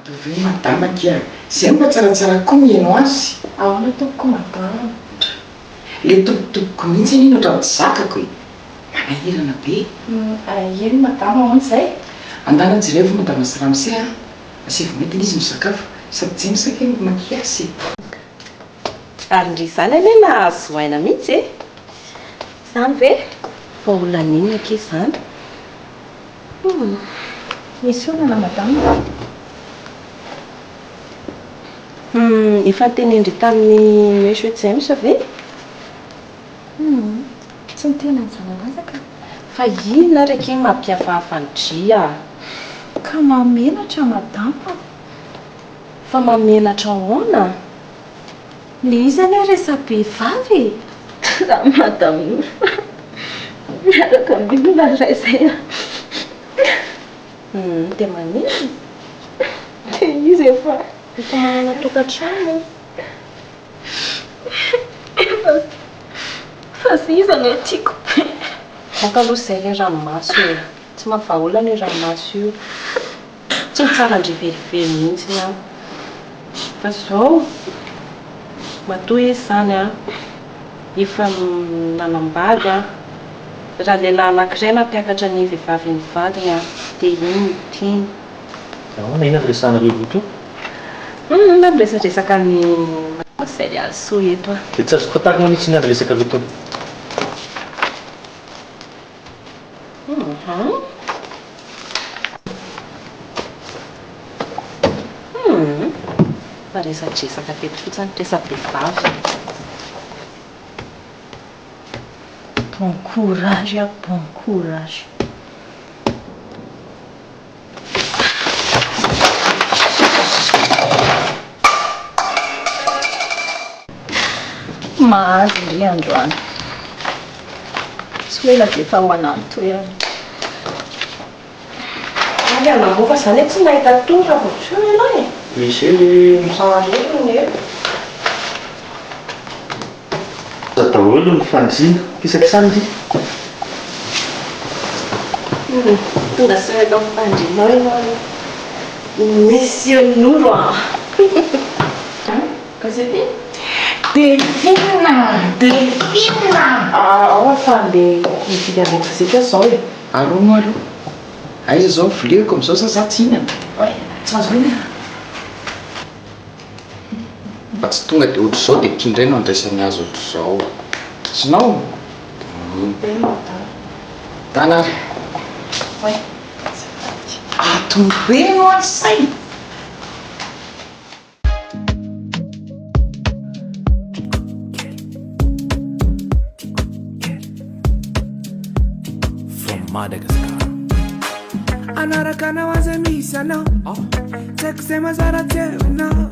Atovy madama kia zay mba tsaratsara koa mihaino azy. Ahoana ataoko madama? Le tobotoboko mihitsy iny ohatran'ny zakako e. Manahirana be. Ino madama ahoana izay? Andana jereo madama sy ramose a. Asivy mety izy misakafo sady tsy misaka makiasy. Ary ndry izany anie nahazo aina mihitsy e. Izany ve? Fa olona ninona ke izany? Misy olana madama? Efa tenendry tamin'ny meshety izay misa ve? Tsy mitena an'izany anazaka. Fa inona raiky iny mampiafahafa ny Dria? Ka mamenatra madama. Fa mamenatra ahoana? Le izy anie resa-behivavy. Raha madamo miaraka milona ray izay a. Dia manino? Dia izy efa manana tokantrano. Fa sy izy anie tiako. Maka aloha izay le ranomasy e. Tsy mahavaolana io ranomasy io. Tsy mitsara andriverivery mihitsy a. Fa izao matoa izy izany a. Efa nanambady a. Raha lehilahy anankiray nampiakatra ny vehivavy ny vadiny a. Dia iny tiany. Ahoana ina resanareo roa to? Miresadresaka ny mademoiselle Also eto a. Dia tsy azoko atahaka manitsy ny resaka roa to. Fa resadresaka teto fotsiny resa-behivavy. Bon courage, bon courage. Mahazo indray androany. Tsy hoe la dia efa ho anany toerana. Ary anamofa izany hoe tsy nahita tonga vao tsy hoe ianao e. Misy ely Sareny e. daholo ny fandriana kisakisany ity. Tonga sy eto mifandrinao ianao. Misy noro a. Gazety? Delphine! Ao fa le mividy amin'ny gazety zao e. Arono aloha. Aiza zao vileoko amin'izao sa za tsy hinana. Tsy azo inona. Mba tsy tonga dia ohatr'izao dia tindray no andraisany azy ohatr'izao. Sinao? Tanary. Atoreno asay. Madagascar. Anaraka na wazamisha no sekusema zara tewe no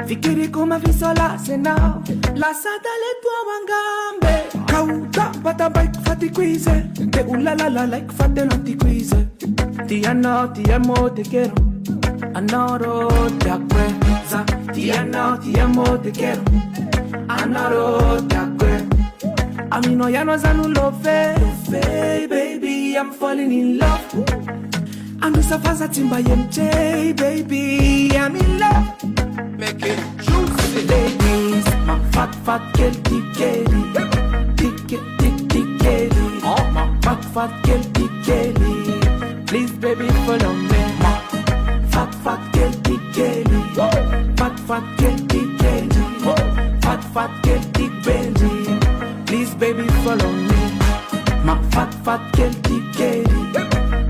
fikiri kuma visola sena la sata le tua wangambe kauta bata bike fati quize te ulala like fate lanti quize ti amo te quiero anoro te acuerza ti amo te quiero anoro te acuerza a mí no ya no es love, baby, I'm falling in love. I'm just a fast timba MJ, baby, I'm in love. Make it juicy, ladies. My fat girl, tikeli, tikeli. Oh, my fat girl, tikeli. Please, baby, follow me. My fat girl, tikeli, fat girl, tikeli, fat girl, tikeli. Please, baby, follow me. My fat girl, tikeli,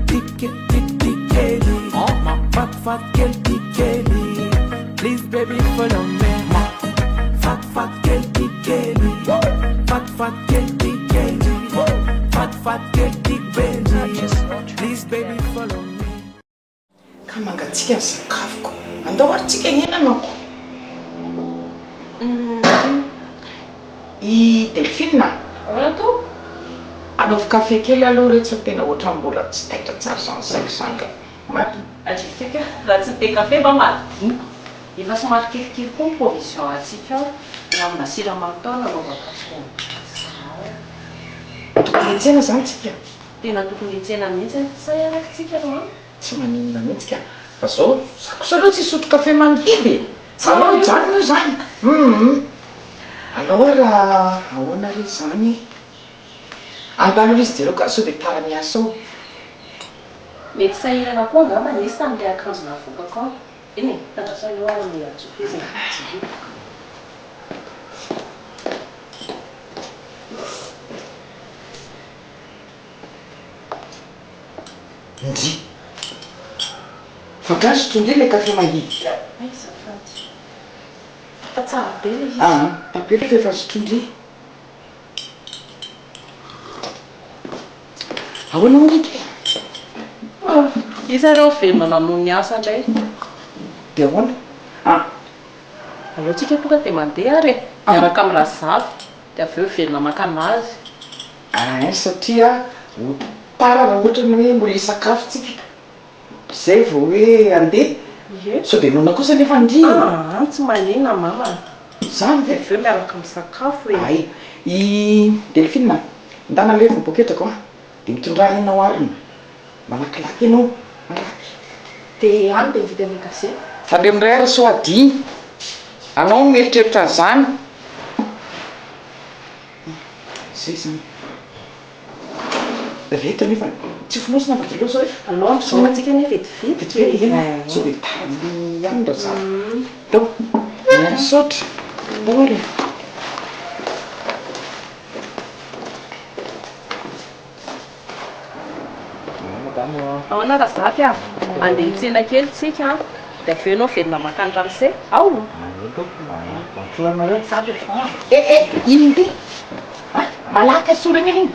tikeli. Oh, my fat girl, tikeli. Please, baby, follow me. My fat girl, tikeli, fat girl, tikeli. Fat girl, tikeli. Please, baby, follow me. Ka mangatsika ny sakafoko. Andao aritsika henanako. I Delphine. Rato? Anaovy kafe kely aloha rehetra tena ohatran'ny mbola tsy taitra tsara izany saiko sanga. Atrika raha tsy te kafe mba madinika. Efa somary kelikely koa ny provision atsika amina siramamy tao anaovaka Tokony hiantsena izany tsika. tena tokony hitsena mihitsy say arakitsika roa. Tsy maninona mihitsy ka. fa zao sakosaloha tsy sotro kafe manidy alao janona zany alao raha ahoana re zany antano izy jereo ka sao de tara miasa ao mety sahirana koa angamba nisy tamin'ilay akanjo navokako ao eny e tandrasanao ao amin'ny atsofizina ndry fa gasotro indray le kafe mahidy ay zafady fa tsara be le izy tapely fa efa sotro indray ahoana moa izareo velona namono ny asa indray de ahoana alohantsika tonga de mandeha re miaraka amin'ny razavy de avy eo velona makana azy satria tara raha ohatra ny hoe mbola hisakafo zay vao hoe andeha so de nona kosa nefa ndrina tsy manina mama zany de avy eo miaraka amin'ny sakafo e ay i Delphine ndana levy boketrako de mitondrahinao arina malakilaky ianao malaky de any de mividy amin'ny gazety sady amiray ara so adi anao mieritreritra an'izany zay zany reta nefa tsy finosina fa delo sao anao ampisomatsika ne vetivety so de tany ihany nda za tao misaotra ory ahoana razafy andeha hitsena kely tsika de avy eo anao velona makany ramose ao iny ndy malaky asorana iny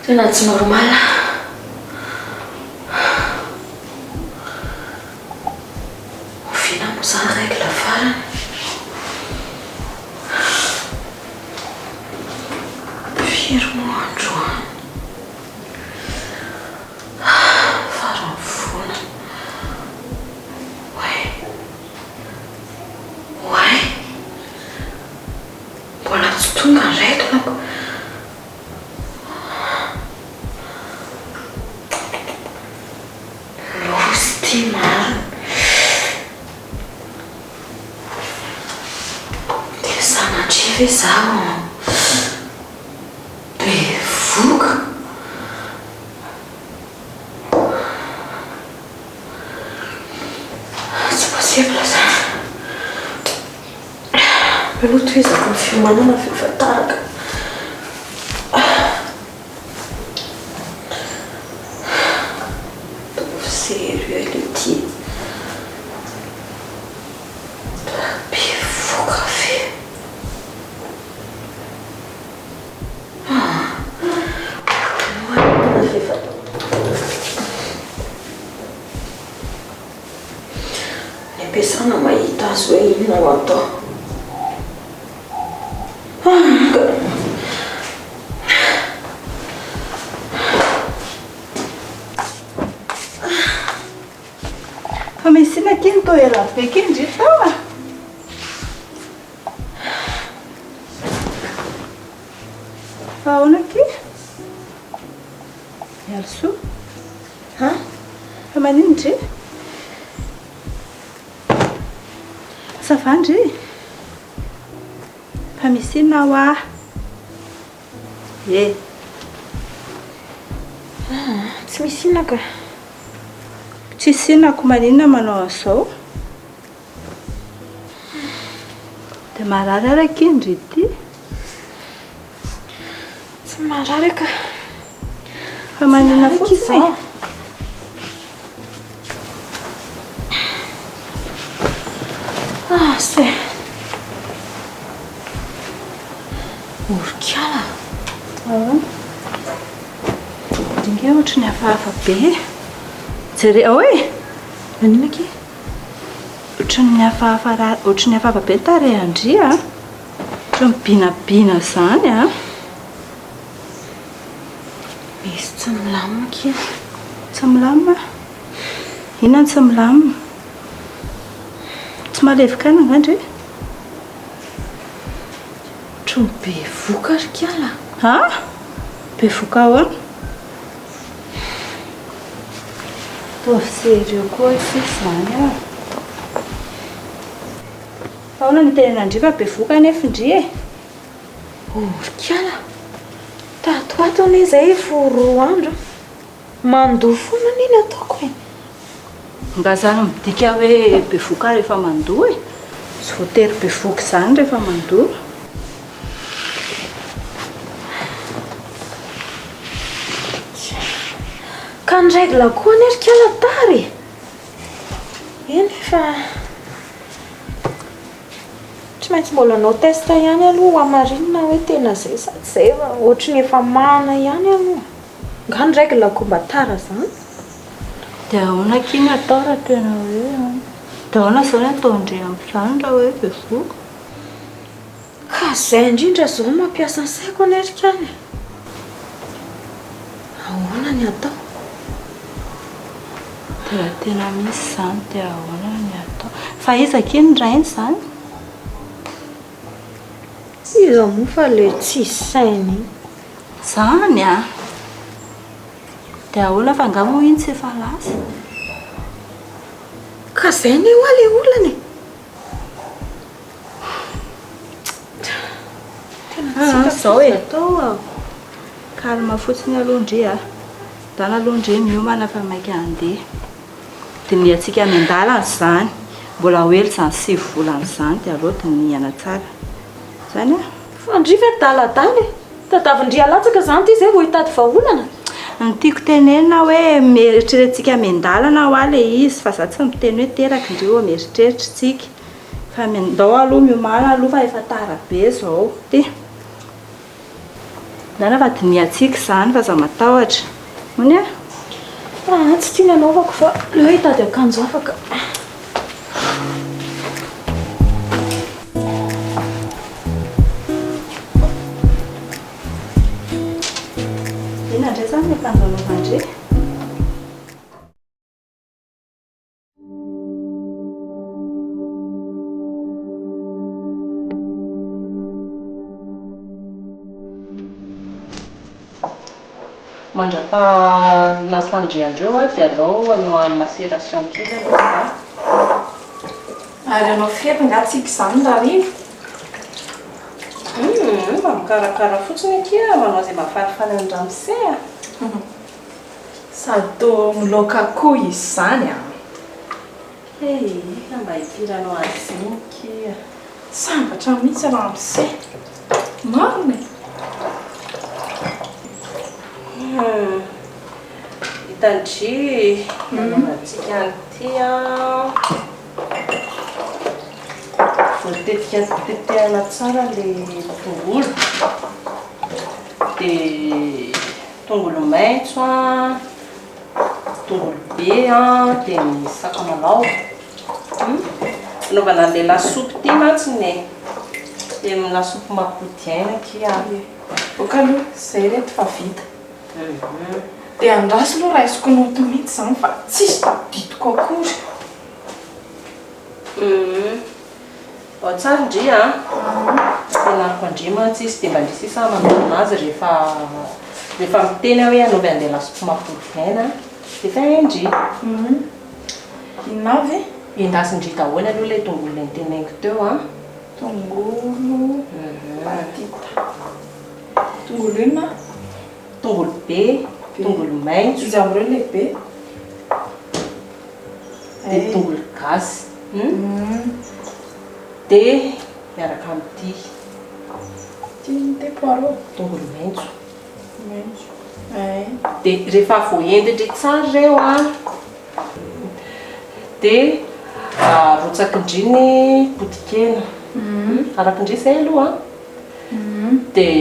tena tsy normal ovina mo zany raiky la farany firy mo androany farany vona way mbola tsy tonga raiky lako Timar ve zaho be voka tsy possible zany meloto ezako ny fiomanana fifataraka sérieux le tia be voka fe ny ampiasana mahita azy hoe inona ho atao fa misina keny to ela be keny ndry tao a fa ahoana ty mialosoa ha fa manino ndry savandry fa misina ho a e tsy misy inona ka tsy sinako maninona manao an'izao dia marary araka indry ity tsy marary ka fa maninona fotsiny se orikala dinga ohatry ny hafahafa be jere hoe manina ke ohatry ny hafahafa be tare andry a ohatry mibinabina zany a misy tsy milamina ke tsy milamina inona tsy milamina tsy malevika ana angandry ohatry be voka rikala ha be voka ahoana tovy sérieux koa sisy zany a ahoana ny tenenandry fa be voka nefa ndry e orikala tatoato ane zay vo 2 andro mandoa foana niny ataoko e nga zany midika hoe be voka rehefa mandoa e tsy voatery be voka zany rehefa mandoa ka ny règle koa ny rikala tary eny fa tsy maintsy mbola anao test ihany aloha amarinina hoe tena zay sady zay ohatry ny efa mana ihany aloha nga ny règle ko mba tara zany dia ahoana kiny atao raha tena hoe dia ahoana zao ny ataondre amin'izany raha hoe be voka ka zay indrindra zao mampiasa ny saiko ny rikala ahoana ny atao dia raha tena misy zany dia ahoana ny atao fa iza kiny rainy zany iza moa fa le tsy sainy zany a dia ahoana fa angamo iny tsy efa lasa ka zay ny hoa le olana zao e atao kalma fotsiny alohandry a dana alohandry miomana fa mainka andeha dia ny atsika miandalana zany mbola hoely zany 7 volana zany dia aloha dia miana tsara zany a fandrifa daladala e tadavindria latsaka zany ty zay vao hitady vaolana ny tiako tenenina hoe mieritreretintsika miandalana ho a le izy fa za tsy miteny hoe teraka indreo mieritreritra tsika fa mindao aloha miomana aloha fa efa tara be zao ty dana fa diniatsika zany fa za matahotra ony a tsy tiany anaovako fa le hoe hitady akanjo afaka ina ndray zany akanjo anaovandre mandrapa nasandry andreo a dia alao anao macération kely aloha ary anao fety ngatsika izany raha rivo fa mikarakara fotsiny akia manao izay mahafalifaly an-drano se sady to miloaka akoho izy izany a. mba hifiranao azy zany kia Sambatra mihitsy raha amin'izay. Marina. Hitandry nanaovantsika an'ity a voatetika tetehana tsara le tongolo dia tongolo maitso a tongolo be a dia ny sakamalao anaovana an'ilay lasopy ity mantsiny dia amin'ny lasopy mampodiaina kia Boka aloha izay reto fa vita. Dia andraso aloha raha isoko noto mihitsy izany fa tsisy tadidiko akory. ao tsara indri a fianariko andrima tsisy dia mba ndrisisa manao azy rehefa miteny hoe anaovy an'ilay lasopy mampodiaina dia fa indri Inavy endasindry daholo aloha ilay tongolo nentenaiko teo a tongolo batita. Tongolo inona? tongolo be tongolo maitso Izy amin'ireo lehibe. dia tongolo gasy dia miaraka amin'ity Ty poireau. tongolo maitso Maitso. dia rehefa voaendry tsara ireo a dia rotsakindriny potikena arakindri izay aloha dia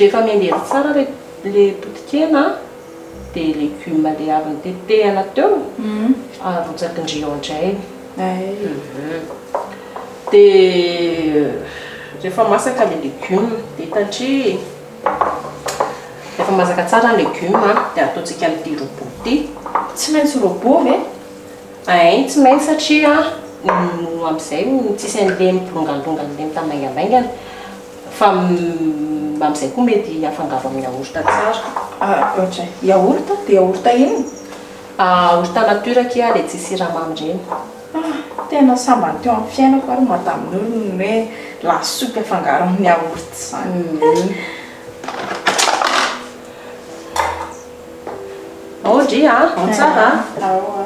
rehefa miendery tsara le potikena dia legioma le avy nitetehana teo arotsakindri ao indray dia rehefa masaka le legioma dia hitandry rehefa masaka tsara ny legioma dia ataontsika amin'ity robot ity Tsy maintsy robot ve? tsy maintsy satria amin'izay tsisy an'ilay mibolongalongan'ilay mitambaingambaingana fa amin'izay koa mety afangaro amin'ny yaourt tsara. Ohatra yaourt dia yaourt ino? Yaourt nature kia ilay tsy siramamy ireny. Tena sambany teo amin'ny fiainako ary madamin'olona hoe lasopy afangaro amin'ny yaourt izany. ao indri ao tsara Ao.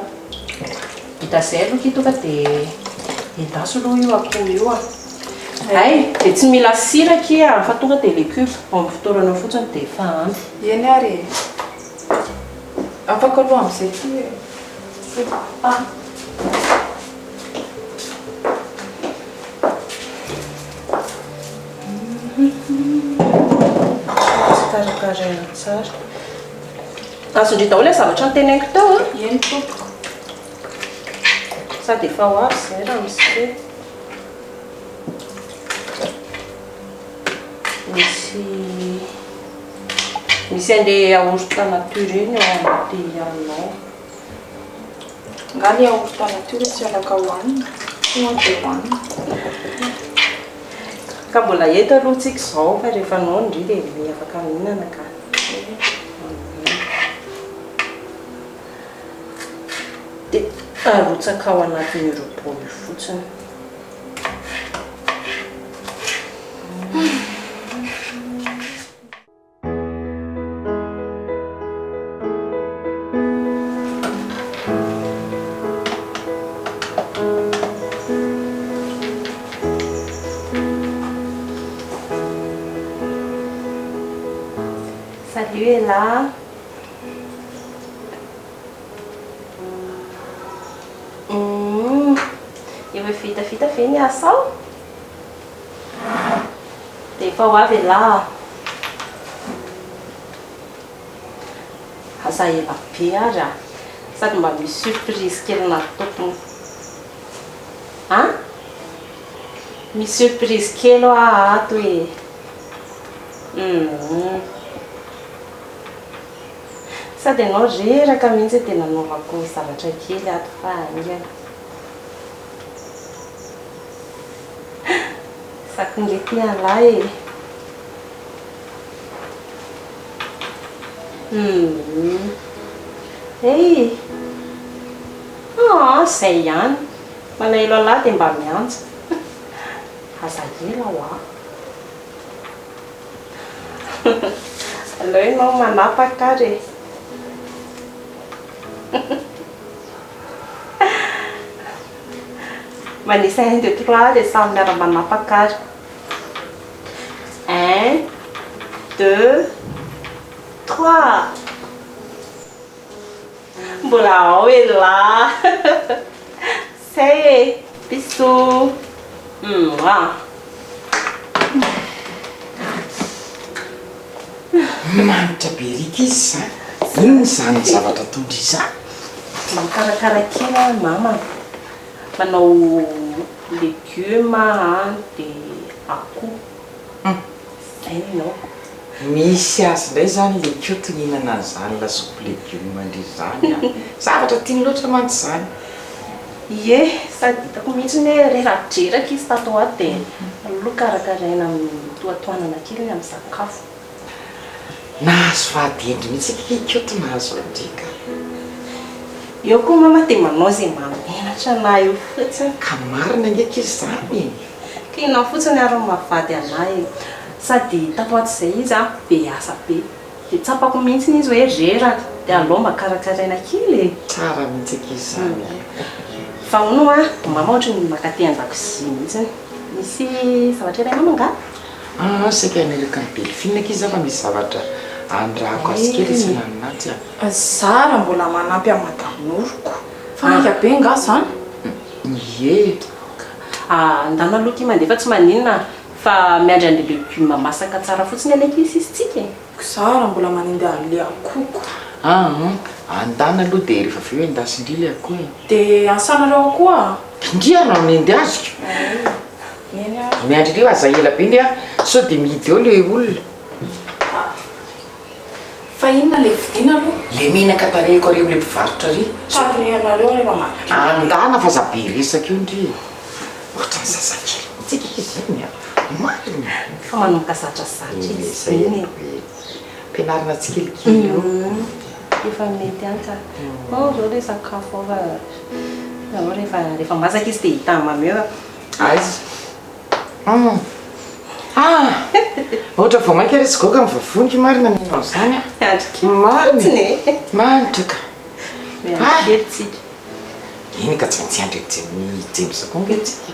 vita izay aloha ity tonga dia endaso aloha io akoho io dia tsy mila sira kia fa tonga dia legioma ao amin'ny fitoranao fotsiny dia efa ampy. Eny ary afaka aloha amin'izay ty. Karakaraina tsara azondry daholo ilay zavatra nitenaiko teo Eny tompoko. sady efa ho avy izay raha misy misy an'ilay yaourt nature iny ao anaty anao Nga le yaourt nature tsy afaka hohanina. Tonga dia hohanina. ka mbola eto aloha tsika izao fa rehefa anao indri dia afaka mihinana ka dia arotsaka ao anatin'ny robot io fotsiny. Salut Ella. Efa vitavita ve ny asao? Dia efa ho avy Ella. Aza ela be ary sady mba misy surprise kely nataoko. Misy surprise kely ato hoe sady ianao reraka mihitsy dia nanaovako zavatra kely ato fa aingana. Sakingety alahy izay ihany manahelo alahy dia mba miantso aza ela ho aho. Aleo ianao manapaka ary. Manisa 1, 2, 3 dia samy miara-manapaka ary. 1, 2, 3. Mbola ao ela. Say bisous. Manitra be rika izy zany. Inona zany zavatra tondry izany? Makarakara kely mama. Manao légumes dia akoho. Zay ianao. Misy azy indray zany le koto nihinana an'izany lasopy légume indry zany. Zavatra tiany loatra mantsy zany. Ie, sady hitako mihitsy hoe rehefa dreraka izy tato ato dia aloloha karakaraina amin'ny toatoanana kely amin'ny sakafo. Nahazo fahadendry mihitsy koto nahazo andrika. Eo koa mama dia manao izay mamenatra anahy io fotsiny. Ka marina ngeky izy zany. Ka inona fotsiny ary mavady anahy. Sady tato ato izay izy be asa be. Dia tsapako mihitsy izy hoe reraka dia alao mba karakaraina kely. Tsara mihitsy izy zany. Fa hono mama ohatrany makaty an-dakozia mihitsy. Misy zavatra iray mama nga? Saika nereka ny Delphine izy fa misy zavatra andrahako azy kely sy nananaty. Zara mbola manampy amin'ny madamon'oroko. Fanaka be nga zany? Ie. Andana aloha mandefa tsy maninona fa miandry an'ilay légume masaka tsara fotsiny anaky izy tsika. Zara mbola manendy an'ilay akoko. Andana aloha dia rehefa avy eo endasindry le akoho. Dia ansanareo koa? Indriana mendy azy. Miandry reo aza ela be ndry sao dia mihidy eo le olona. Fa inona le vidiana aloha? Le menaka tarehiko areo le mpivarotra ry. Tarehanareo rehefa maka. Andana fa za be resaka eo ndry. Ohatrany zazakely. Tsika izy iny marina. Fa manomboka zatra izy. Ampianarina tsikelikely eo. Efa mety anka. Zao le sakafo ao rehefa masaka izy dia hita mameo. Aiza. Ohatra vao mainka resy goka mivavonika marina minao zany. Marina. Manitra ka. Miantsika. Iny ka tsy maintsy andry mijemy sakonga tsika.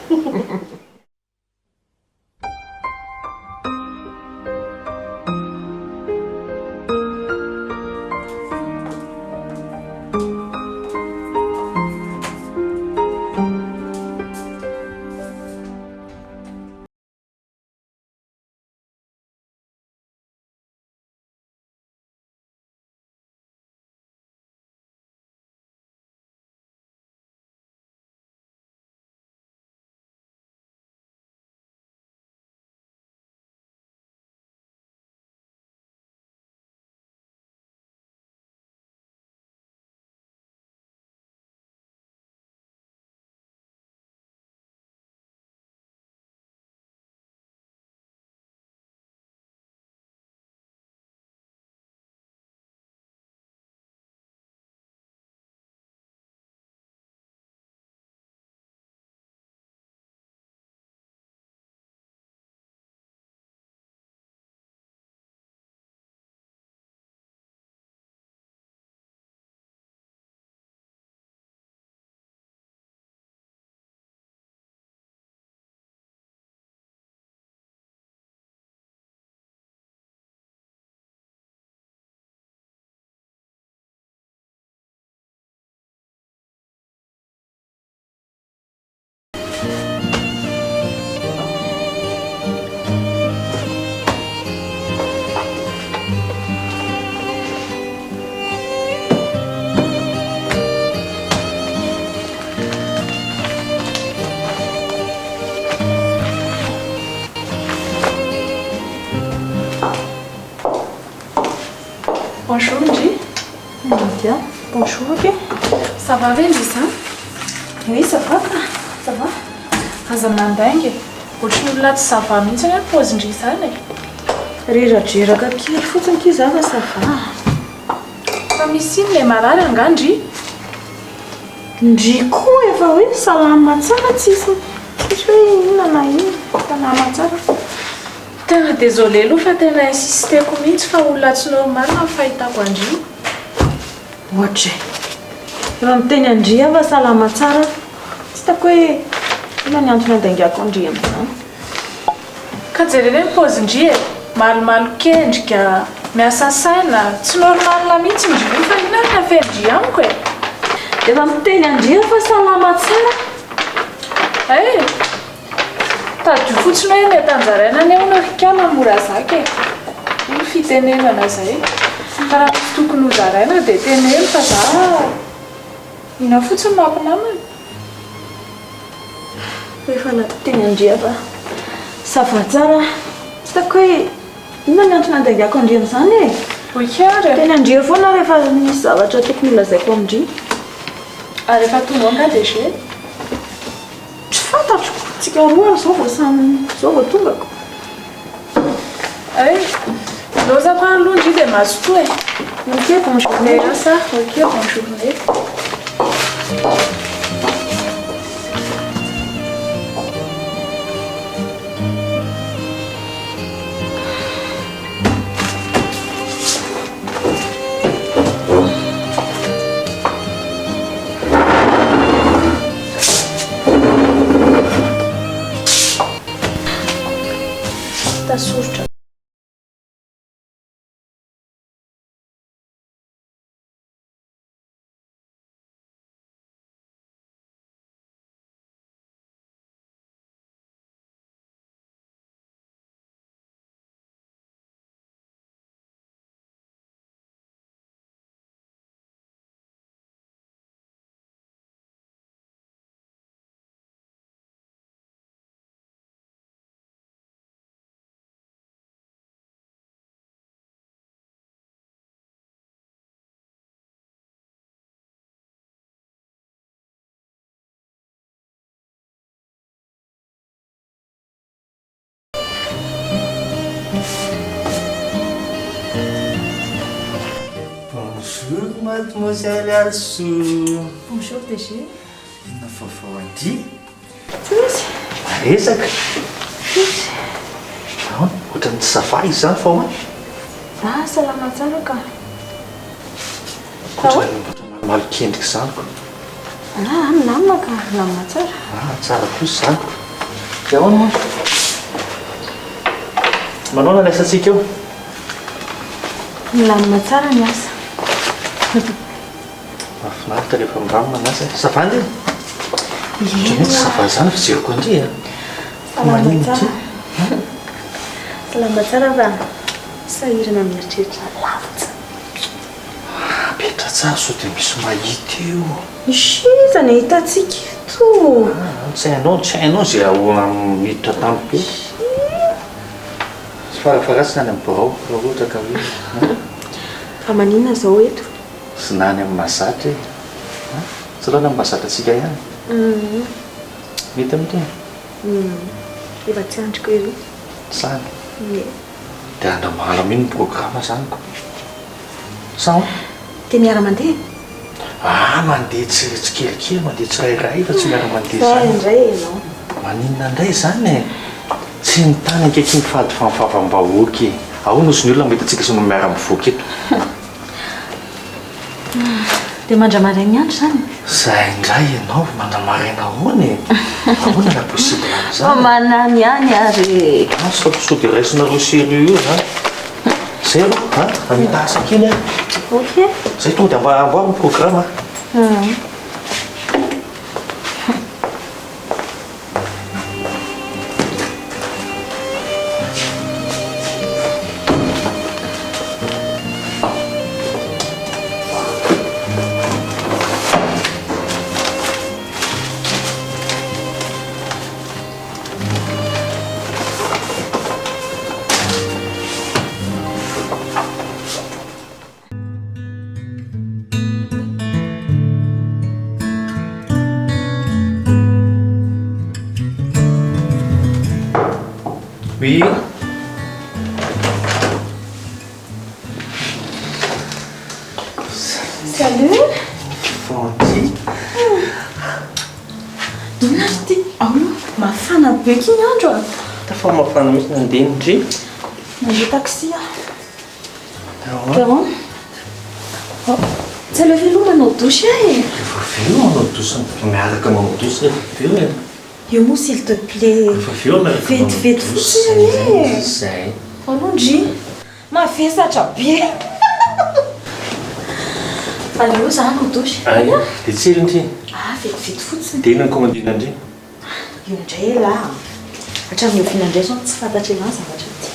Bonjour Ndry. Bien. Bonjour ok. Ça va ve Ndry ça? Oui, ça va. Ça va. Aza mandaingy. Ohatrany olona tsy sava mihitsy ny paozindry izany e. Reradreraka kely fotsiny ky zava sava. Fa misy iny le marary anga Ndry? Ndry koa efa hoe salama tsara tsisy hoe inona na inona. Salama tsara. Tena désolé aloha fa tena insisteko mihitsy fa olona tsy normal no fahitako Andry. Ohatra raha miteny Andry fa salama tsara tsy hitako hoe ina ny antony andaingako Andry amin'izany. Ka jerena ny paozin-Ndry e, malomalo kendrika, miasa saina, tsy normal mihitsy Ndry fa inona no afen'Ndry amiko e. Efa miteny Andry fa salama tsara. Tadio fotsiny hoe mety anjaraina ny eo narikana mora zaka e. Iny fitenenana zay. Fa raha misy tokony ho zaraina dia teneno fa za ina fotsiny mampinamana. Rehefa natiteny Andry fa sava tsara tsy hitako hoe inona ny antony andaingako Andry amin'izany e. Voikary Teny Andry foana rehefa misy zavatra tokony ilazaiko Andry. Ary rehefa tonga anga dia je Tsy fantatro tsika roa izao vao samy izao vao tongako. lozako aloha Ndry dia mazotoa e. Ok, bonne journée. Ça, ok, bonne journée. Tassurtra. Bonjour, mademoiselle Alsou. Bonjour DG. Inona vaovao Andry? Tsy misy. Resaka. Ohatran'ny tsy sava izany fa hoa. Salama tsara ka. Ohatran'ny malokendrika izany ko. Milamina ka, milamina tsara. Tsara kosa izany ko. Dia ahoana moa? Manao na laisantsika eo? Milamina tsara ny asa. Mahafinaritra rehefa milamina ny asa. Sava Andry? Ohatran'ny hoe tsy sava izany fijeriko Andry a. Salama tsara. Salama tsara fa sahirana mieritreritra lavitra. Petra tsara sao dia misy mahita eo. Iza ny hitantsika eto? Tsy hainao izay ahoana miditra tampobe. Sy farafaratsy nany amin'ny borao raha ohatra ka hoe. Fa maninona izao eto? Sy nany amin'ny mahazatra e. Tsy aloha amin'ny mahazatra antsika ihany. Mety amin'iteny? Efa tsy andriko ery. Sany. Dia andramala mihiny ny programa zany ko. Sa Dia miara-mandeha? Mandeha tsy kelikely, mandeha tsirairay fa tsy miara-mandeha Fa zany. indray ianao. Maninona indray zany e? Tsy nitany ankaiky ny fady fanfavam-bahoaka e. Ahoana ozy ny olona mety antsika sy no miara-mivoaka eto. Dia mandramarainy andro zany? Zahay indray ianao mandramaraina ahoana e? Ahoana raha possible amin'izany? Manany ihany ary. Sao dia raisinareo sérieux io zany. Zay aloha, amitahasa kely a. Ok. Zay tonga dia mba amboary ny programme. Oui. Salut. Fanty. Inona ty? Mafana be ky ny andro a. Tafa mafana mihitsy nandeha ndry. Nandeha taxi ah. Caron. Tsy aleo veloha manao douche e. Efa veo manao douche miaraka manao douche rehefa veo e. Io moa s'il te plaît. Efa veo miaraka manao douche. Vetivety fotsiny e. Zay. Anondry. Mavesatra be. Aleo za manao douche. Ay, dia tsely ndry. Ah, vetivety fotsiny. Dia inona commandina ndry? Io indray la. Hatramin'ny oviana indray zao tsy fantatra anao zavatra ty.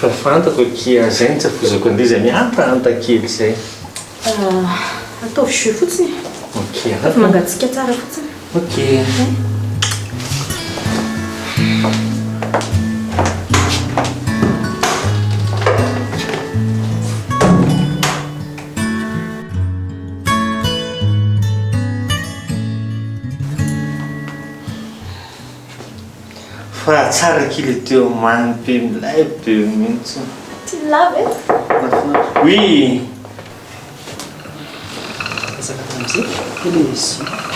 Fa fantako kia zay ny tsafozako an'ilay izay miantahanta kely izay. Ataovy jus fotsiny. Ok. Ataovy mangatsiaka tsara fotsiny. Ok. Fa tsara kely teo mamy be milay be mihitsy. Ty lava e. Oui.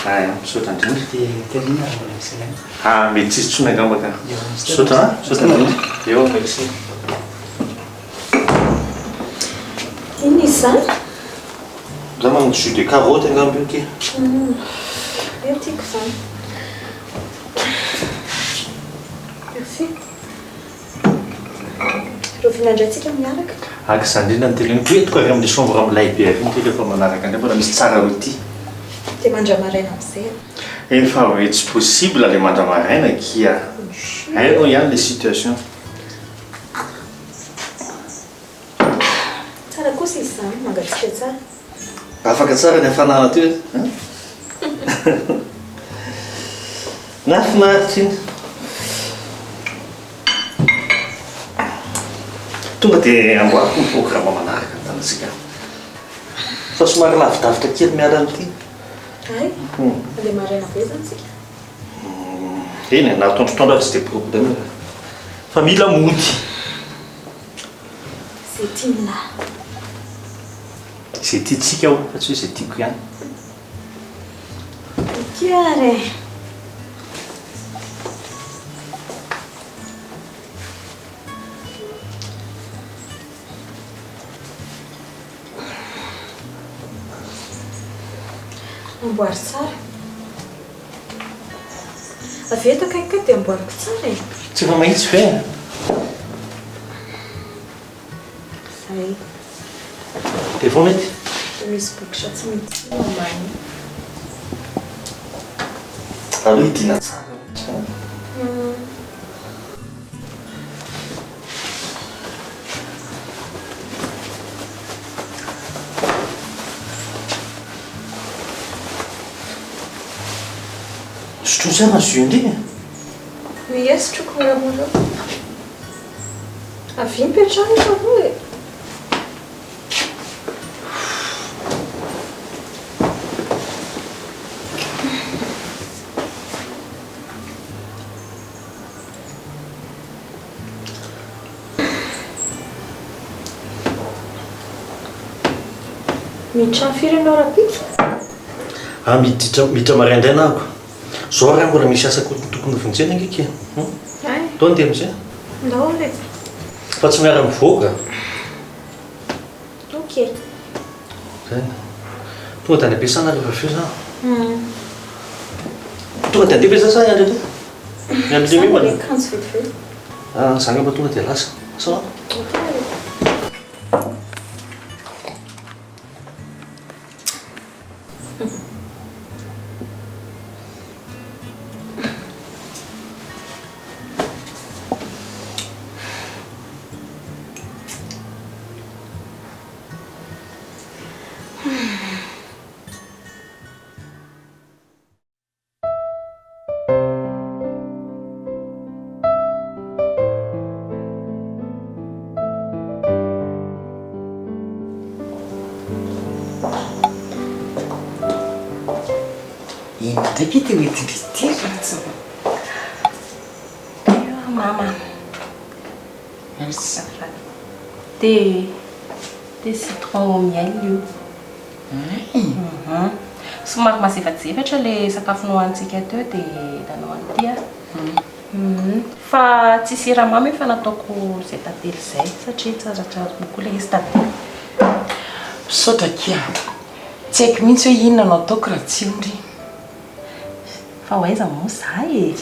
Ay, misaotra indrindra. Ah, mety tsisy tsony angamba ka. Misaotra, misaotra indrindra. Eo, merci. Ino izy zany? Za magnano jus de carotte angamba io ke. Io tiako zany. Merci. Roviana indray tsika miaraka. Aka izany indrindra ny teleniko etiko ary amin'ny chambre milay be avy ny rehefa manaraka indray mbola misy tsara ho ity. Dia mandramaraina amin'izay. Efa hoe tsy possible ilay mandramaraina kia hainao ihany le situation. Tsara kosa izy zany, mangatsiaka tsara. Afaka tsara ny hafanana teo e. Nafinaritra iny. Tonga dia amboariko ny programme manaraka ny tanasika. Fa somary lavidavitra kely miala amin'ity. Ay, andeha maraina be zany tsika. Eny, na tondratondraka tsy dia problème. Fa mila mody. Zay tiana. Izay tiantsika aho, fa tsy hoe izay tiako ihany. Kiare. Amboary tsara. Avy eto akaiky dia amboariko tsara e. Tsy efa mahitsy ve? Zay. Dia vao mety? Misy bokotra tsy mety mamany. Aloha hidiana tsara. Sotrony zay mahazo indriny. Yes, troko moramora. Avy mipetrahana fa aloha e. Miditra firy ianao rapika? Ah, miditra maraindray nahako. Zao raha mbola misy asa tokony vonjena angika. Ay, Tao andeha amin'izay. ndao le. Fa tsy miara mivoaka. Ok. Zay. Tonga dia any am-piasana rehefa veo za. Tonga dia andeha sa ihany rehetra? Miandry Samy lememana. le kanjo vetivety. Ah, zany amba tonga dia lasa. Sao? Ino ndraiky ty metirityritsy. Mama. Merci. Thé citron au miel io. Somary mazevadzevatra le sakafo nohanitsika teo dia hitanao an'ity a. Fa tsy siramamy efa nataoko izay tantely izay satria tsaratsara kokoa ilay izy tantely. Misaotra kia. Tsy haiko mihitsy hoe inona no ataoko raha tsy ondry. Fa ho aiza moa izaho e.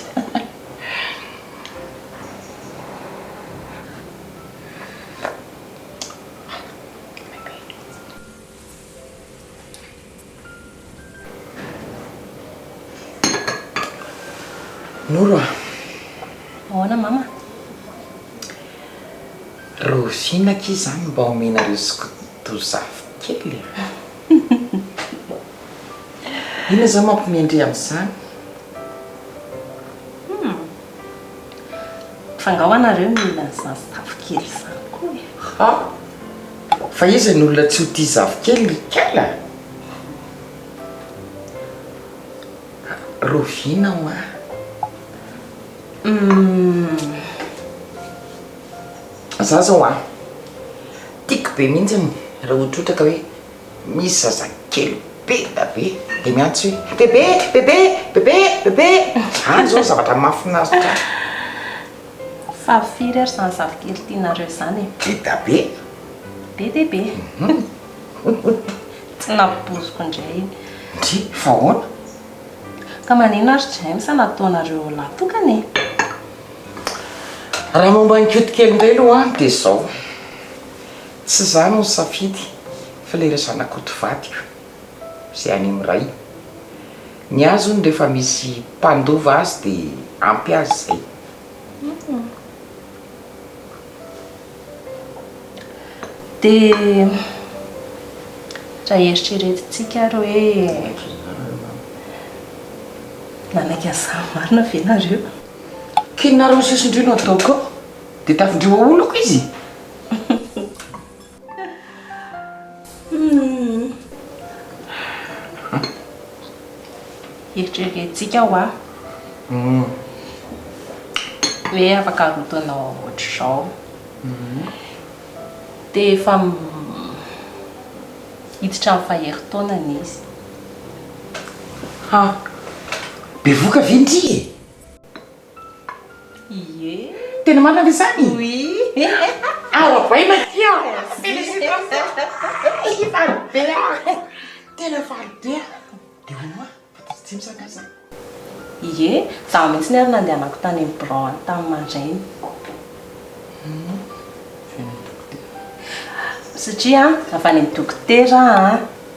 Noro a. Ahoana mama? Rovinaka izany mba omena resokotozavy kely. Inona izao mampimiandry amin'izany? Fangao anareo mila an'izany zafikely izany koa e. Ha! Fa iza ny olona tsy ho tia zafikely kela? Rovina ho a. Za zao a, tiako be mihitsy raha ohatra ka hoe misy zazakely be da be dia miantso hoe bebe bebe bebe bebe. Any zao zavatra mahafinaritra. Fa firy ary izany zafikely tianareo izany e. Be da be. Be dia be. Tsy nampoziko indray. Ndry fa ahoana? Ka manina ary James nataonareo latokana e. Raha momba ny kiotikely indray aloha dia izao. Tsy izany no safidy fa ilay zanak'oto vadiko izay any amin'ny ray. Ny azy hono rehefa misy mpandova azy dia ampy azy izay. Dia raha eritreretintsika ary hoe nanaiky an'izany marina ve nareo? Kinareo sisindrio no ataoko dia tafindrio oloko izy. Eritreretintsika ho a hoe afaka harotonao ohatr'izao. Dia efa hiditra amin'ny faherin-taonany izy. Ha! Bevoka ve ndry e? Ie. Tena marina ve izany? Oui. Arabaina kia. Félicitations. Varobe. Tena varobe. Dia hono a, tsy misakasa. Ie, zaho mihitsy ny ary nandehanako tany amin'ny Bran tamin'ny mandrainy. Satria avy any amin'ny dokotera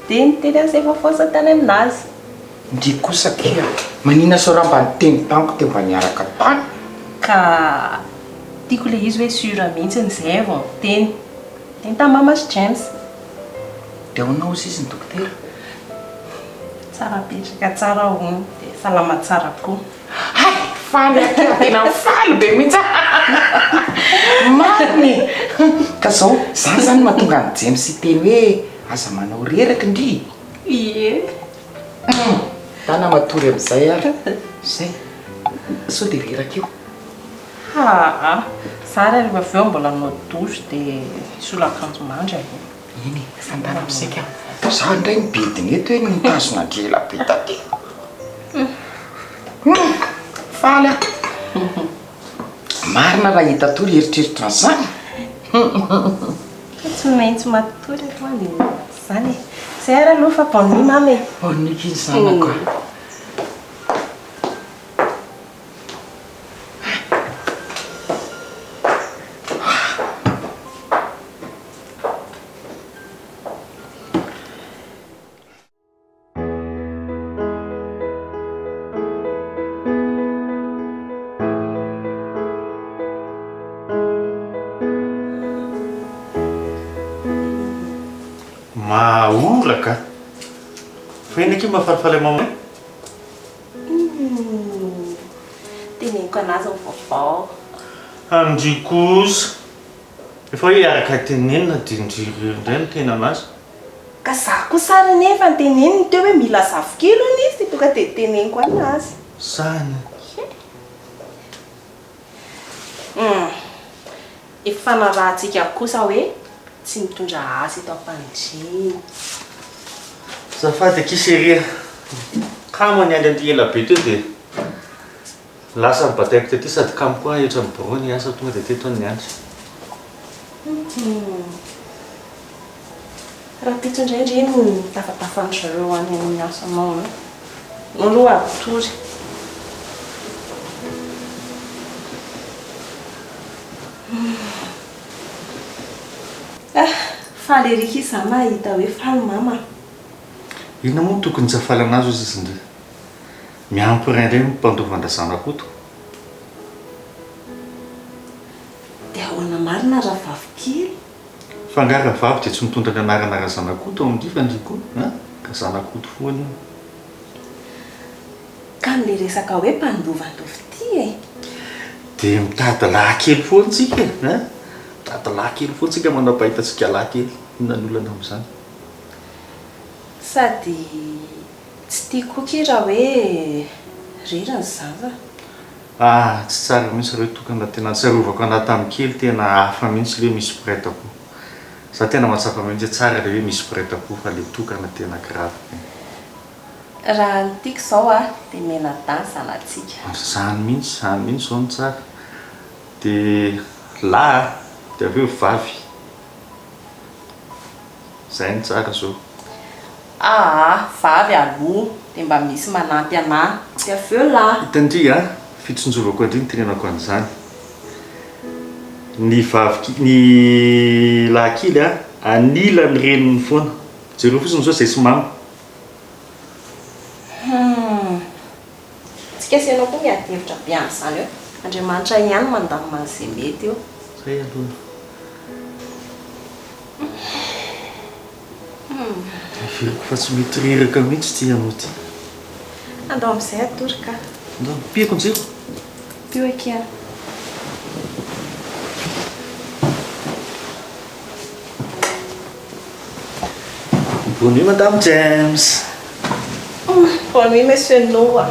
dia niteny azy efa fosa tany aminazy. Ndry kosa kia, manina sao raha mba niteny tamiko dia mba niaraka tany. Ka tiako ilay izy hoe sura mihitsy n'izay vao niteny. Teny tamin'ny mamasy James. Dia ahoana ozy izy ny dokotera? Tsara petraka tsara hono dia salama tsara koa. Hay, faly akia tena faly be mihitsy. Mariny. Ka zao, izany izany mahatonga ny James teny hoe aza manao reraka ndry. Ie. Tana matory amin'izay ary. Zay, sao dia reraka io. Zara rehefa avy eo mbola hanao douche dia sola akanjo mandry aho. Iny, fantana amin'isika. Za indray nibediny eto hoe nitazona drela be taty. Faly a. Marina raha hita tory eritreritra an'izany. Tsy maintsy matory aloha dia izany e. Zay ary aloha fa bonny mamy. Bonny iny zanako. Mahoraka. Fa ina ke mahafalifaly mamay? Teneniko anazy ny vaovao. Andry kosa. Efa hoe araka tenenina dia indriry indray no tena anazy. Ka zaho koa sara nefa ny teneniny teo hoe mila zafikely hono izy tonga dia teneniko anazy. Sana. Efa fanarahantsika kosa hoe tsy mitondra asa eto am-pandriana. Zafady akiseria. Kamo ny andry ela be teo dia lasa nybateko tety sady kamo koa etra miborao ny asa tonga dia teto ny andry. raha pito indraindray no tafatafanry zareo any amin'ny asanao aloha avotory. Faly erik izy za mahita hoe faly mama. Inona moa tokony tsy hafaly anazy ozy izy indray miampy raindray mpandovandra zanak'oto. Dia ahoana marina raha vavikely. Fangara vavy dia tsy mitondra ny anarana raha zanak'oto ao amindrifandriko ka zanak'oto foana io. Ka n'le resaka hoe mpandovandovy ty dia mitady lahy-kely foana tsika mitady lahy-kely foana tsika manapahitatsika lahy-kely inona ny olana amin'izany. Sady tsy tiako koa raha hoe rerany zaza. Tsy tsara mihitsy reo tokana tena tsarovako anaty amin'ny kely tena hafa mihitsy le misy piretako. Za tena mahatsapa mihitsy tsara le hoe misy piretako fa le tokana tena grave. Raha ny tiako zao dia mena-dany zanatsika. Zany mihitsy zao ny tsara. Dia lahy dia avy eo vavy. Zay ny tsara zao. Vavy aloha dia mba misy manampy anahy dia avy eo lahy. Hitandry fitsonjovako andry ny tenenako an'izany. Ny lahy-kily anila ny reniny foana. Jereo fotsiny zao zay sy mamy. Tsika asianao koa miady-hevitra be an'izany eo. Andriamanitra ihany mandamina an'izay mety eo. Zay aloha. Iveloko fa tsy mety reraka mihitsy ty ianao ty. Andao amin'izay atory ka. Andao piako anjero. Pio eky Bonne nuit, Madame James. Bonne nuit, Monsieur Noah.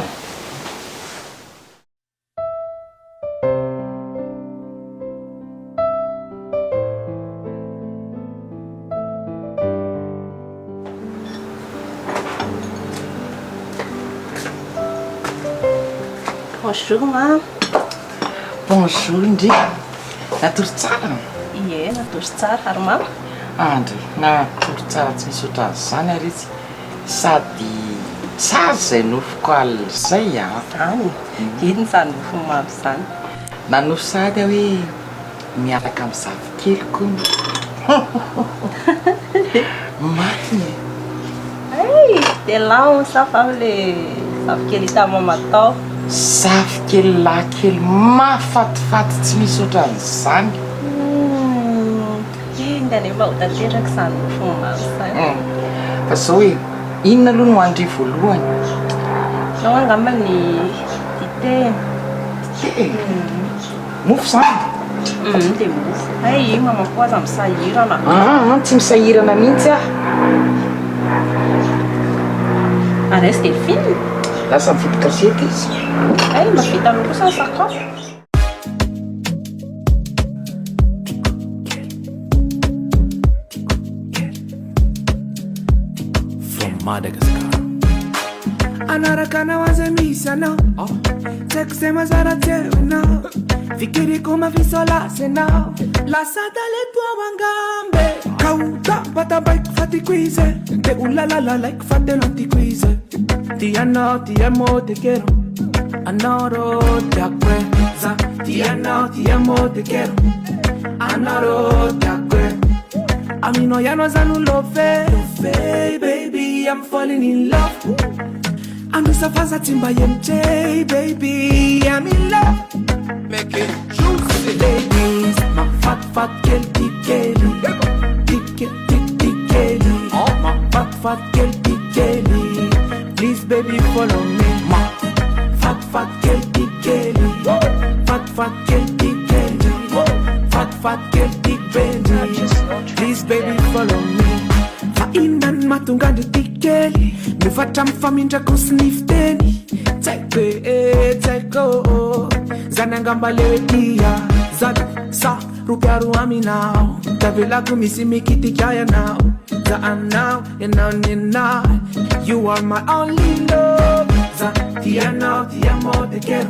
Bonjour, ma. Bonjour, indri. Natory tsara. Ie, natory tsara ary mama. Andry, natory tsara tsy misy ohatran'izany ary izy. Sady tsara zay nofoko alina izay Any, iny zany nofo mamy zany. nanofo sady aho hoe miaraka amin'ny zavikely koa. Marina. Dia lao sa fa le zavikely hita mama tao. Zavikely lahy-kely mahafatifaty tsy misy ohatran'izany. Inga nefa ho tanteraka izany nofo mamy izany. Fa zao hoe inona aloha no hoandry voalohany? Nao angamba ny dité. Mofo zany? Dia mofo. Mama koa aza misahirana. Tsy misahirana mihitsy aho. Aresy Delphine. Lasa mividy kasety izy. Mba vitanao kosa ny sakafo. From Madagascar. Anaraka nawaza misana Tseku sema zara tewena Fikiri kuma visola sena La sadale tua wangambe Kauta bata bike fati quize Te ulalala like fate lanti quize Ti amo te quiero Anoro te acuerza Ti amo te quiero Anoro te acuerza Amino ya no zanu love baby I'm falling in love Anusafaza timba MJ, baby, I'm in love. Make it juicy, ladies. My fat girl, Kelly. Kelly. My fat girl, Kelly. Please, baby, follow me. My fat girl, Kelly. Fat girl, Kelly. Fat girl, Benji. Please, baby, follow me. Fainan matungani tikeli. Mifata mfamindra kusnifteni. Teko Zanangamba lewetia Zadu sa rupiaru ami now Tavela kumisi mikiti kaya now Za I'm now and now You are my only love Za ti amo te quiero